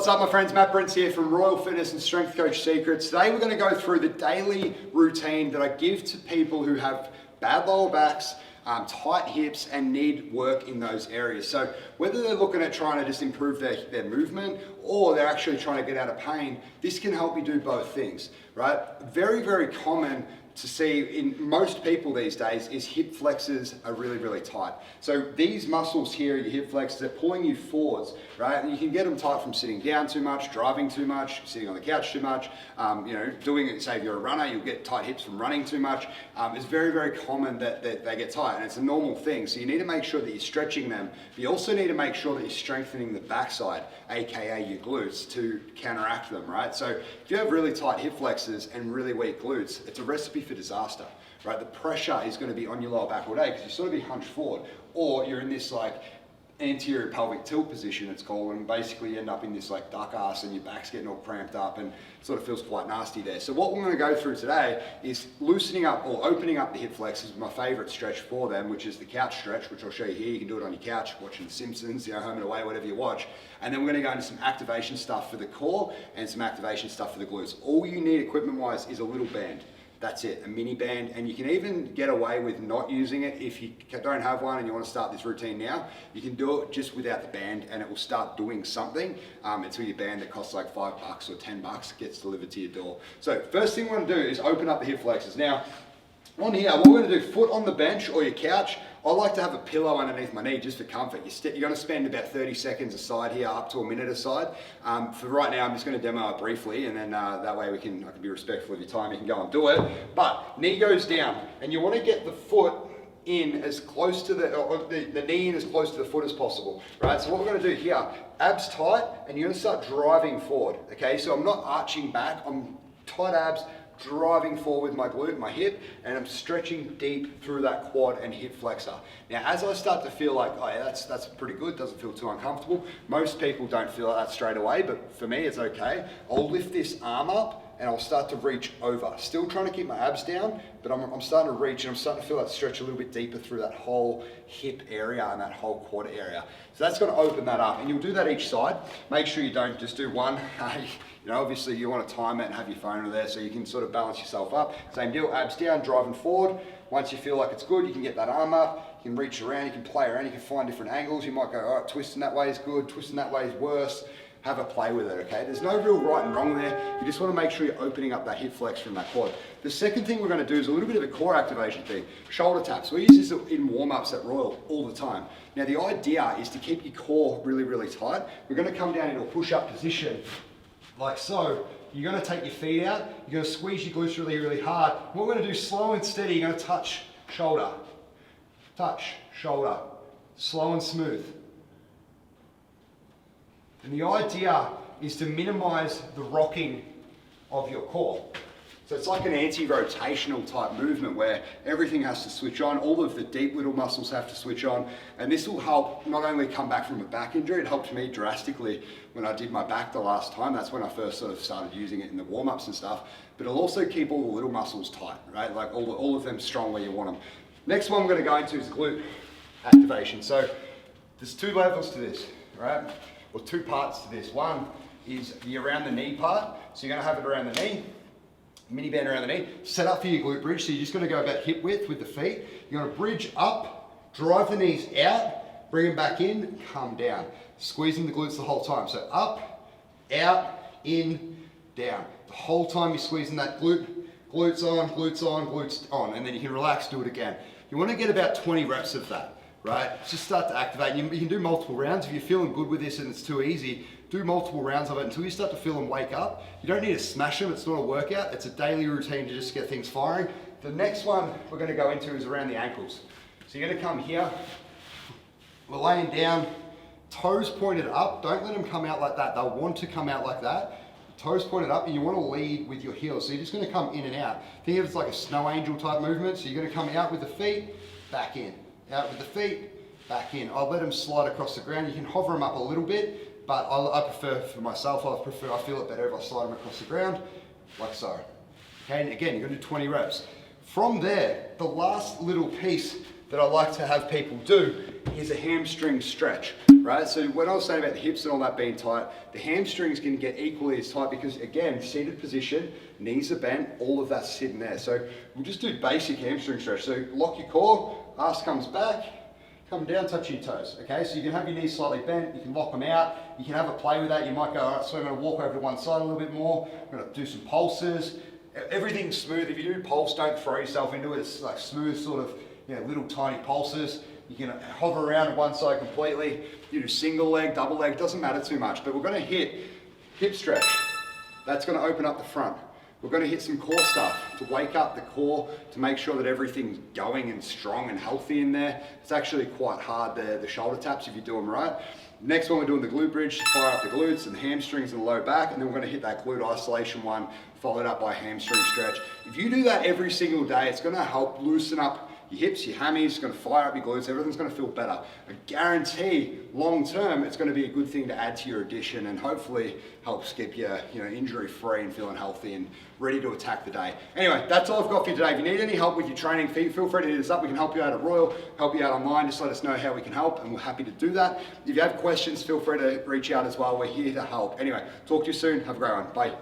What's up my friends, Matt Brents here from Royal Fitness and Strength Coach Secrets. Today we're going to go through the daily routine that I give to people who have bad lower backs, tight hips and need work in those areas. So whether they're looking at trying to just improve their movement or they're actually trying to get out of pain, this can help you do both things, right? Very, very common to see in most people these days is hip flexors are really, really tight. So these muscles here, your hip flexors, they're pulling you forwards, right? And you can get them tight from sitting down too much, driving too much, sitting on the couch too much, doing it, say if you're a runner, you'll get tight hips from running too much. It's very, very common that they get tight and it's a normal thing. So you need to make sure that you're stretching them. But you also need to make sure that you're strengthening the backside, AKA your glutes, to counteract them, right? So if you have really tight hip flexors and really weak glutes, it's a recipe for disaster, right? The pressure is going to be on your lower back all day because you sort of be hunched forward, or you're in this like anterior pelvic tilt position it's called, and basically you end up in this like duck ass and your back's getting all cramped up and sort of feels quite nasty there. So what we're going to go through today is loosening up or opening up the hip flexors, my favorite stretch for them, which is the couch stretch, which I'll show you here. You can do it on your couch watching The Simpsons, home and away, whatever you watch. And then we're going to go into some activation stuff for the core and some activation stuff for the glutes. All you need equipment wise is a little band. That's it, a mini band, and you can even get away with not using it if you don't have one and you want to start this routine now. You can do it just without the band and it will start doing something until your band that costs like $5 or $10 gets delivered to your door. So first thing we want to do is open up the hip flexors. Now, on here, what we're going to do, foot on the bench or your couch. I like to have a pillow underneath my knee just for comfort. You're going to spend about 30 seconds aside here, up to a minute aside. For right now, I'm just going to demo it briefly, and then that way I can be respectful of your time. You can go and do it. But knee goes down, and you want to get the foot in as close to the knee in as close to the foot as possible, right? So what we're going to do here, abs tight, and you're going to start driving forward. Okay, so I'm not arching back. I'm tight abs, driving forward with my glute, my hip, and I'm stretching deep through that quad and hip flexor. Now, as I start to feel like, oh yeah, that's pretty good, doesn't feel too uncomfortable. Most people don't feel that straight away, but for me, it's okay. I'll lift this arm up and I'll start to reach over. Still trying to keep my abs down, but I'm starting to reach and I'm starting to feel that stretch a little bit deeper through that whole hip area and that whole quad area. So that's going to open that up, and you'll do that each side. Make sure you don't just do one. Obviously you want to time it and have your phone over there so you can sort of balance yourself up. Same deal, abs down, driving forward. Once you feel like it's good, you can get that arm up, you can reach around, you can play around, you can find different angles. You might go, all right, twisting that way is good, twisting that way is worse. Have a play with it, okay? There's no real right and wrong there. You just want to make sure you're opening up that hip flex from that quad. The second thing we're going to do is a little bit of a core activation thing. Shoulder taps. We use this in warm-ups at Royal all the time. Now the idea is to keep your core really, really tight. We're going to come down into a push-up position like so. You're going to take your feet out. You're going to squeeze your glutes really, really hard. What we're going to do, slow and steady, you're going to touch shoulder, slow and smooth. And the idea is to minimize the rocking of your core. So it's like an anti-rotational type movement where everything has to switch on, all of the deep little muscles have to switch on, and this will help not only come back from a back injury, it helped me drastically when I did my back the last time. That's when I first sort of started using it in the warm-ups and stuff, but it'll also keep all the little muscles tight, right? Like all of them strong where you want them. Next one we're going to go into is glute activation. So there's two levels to this, right? Or two parts to this. One is the around the knee part. So you're going to have it around the knee, mini band around the knee. Set up for your glute bridge. So you're just going to go about hip width with the feet. You're going to bridge up, drive the knees out, bring them back in, come down. Squeezing the glutes the whole time. So up, out, in, down. The whole time you're squeezing that glute. Glutes on, glutes on, glutes on. And then you can relax, do it again. You want to get about 20 reps of that. Right? Just start to activate. You can do multiple rounds. If you're feeling good with this and it's too easy, do multiple rounds of it until you start to feel them wake up. You don't need to smash them. It's not a workout. It's a daily routine to just get things firing. The next one we're going to go into is around the ankles. So you're going to come here. We're laying down, toes pointed up. Don't let them come out like that. They'll want to come out like that. Toes pointed up, and you want to lead with your heels. So you're just going to come in and out. Think of it as like a snow angel type movement. So you're going to come out with the feet, back in. Out with the feet, back in. I'll let them slide across the ground. You can hover them up a little bit, but I prefer, for myself, I feel it better if I slide them across the ground, like so. Okay, and again, you're gonna do 20 reps. From there, the last little piece that I like to have people do is a hamstring stretch, right? So when I was saying about the hips and all that being tight, the hamstrings can get equally as tight because again, seated position, knees are bent, all of that's sitting there. So we'll just do basic hamstring stretch. So lock your core, ass comes back, come down, touch your toes, okay? So you can have your knees slightly bent, you can lock them out, you can have a play with that. You might go, all right, so I'm gonna walk over to one side a little bit more, I'm gonna do some pulses. Everything's smooth. If you do pulse, don't throw yourself into it. It's like smooth sort of, little tiny pulses. You can hover around on one side completely. You do single leg, double leg, doesn't matter too much, but we're gonna hit hip stretch. That's gonna open up the front. We're gonna hit some core stuff to wake up the core, to make sure that everything's going and strong and healthy in there. It's actually quite hard, the shoulder taps, if you do them right. Next one, we're doing the glute bridge to fire up the glutes and the hamstrings and the low back, and then we're gonna hit that glute isolation one, followed up by hamstring stretch. If you do that every single day, it's gonna help loosen up your hips, your hammies, it's gonna fire up your glutes, everything's gonna feel better. I guarantee long term, it's gonna be a good thing to add to your addition and hopefully help skip you, injury free and feeling healthy and ready to attack the day. Anyway, that's all I've got for you today. If you need any help with your training, feel free to hit us up. We can help you out at Royal, help you out online, just let us know how we can help and we're happy to do that. If you have questions, feel free to reach out as well. We're here to help. Anyway, talk to you soon. Have a great one. Bye.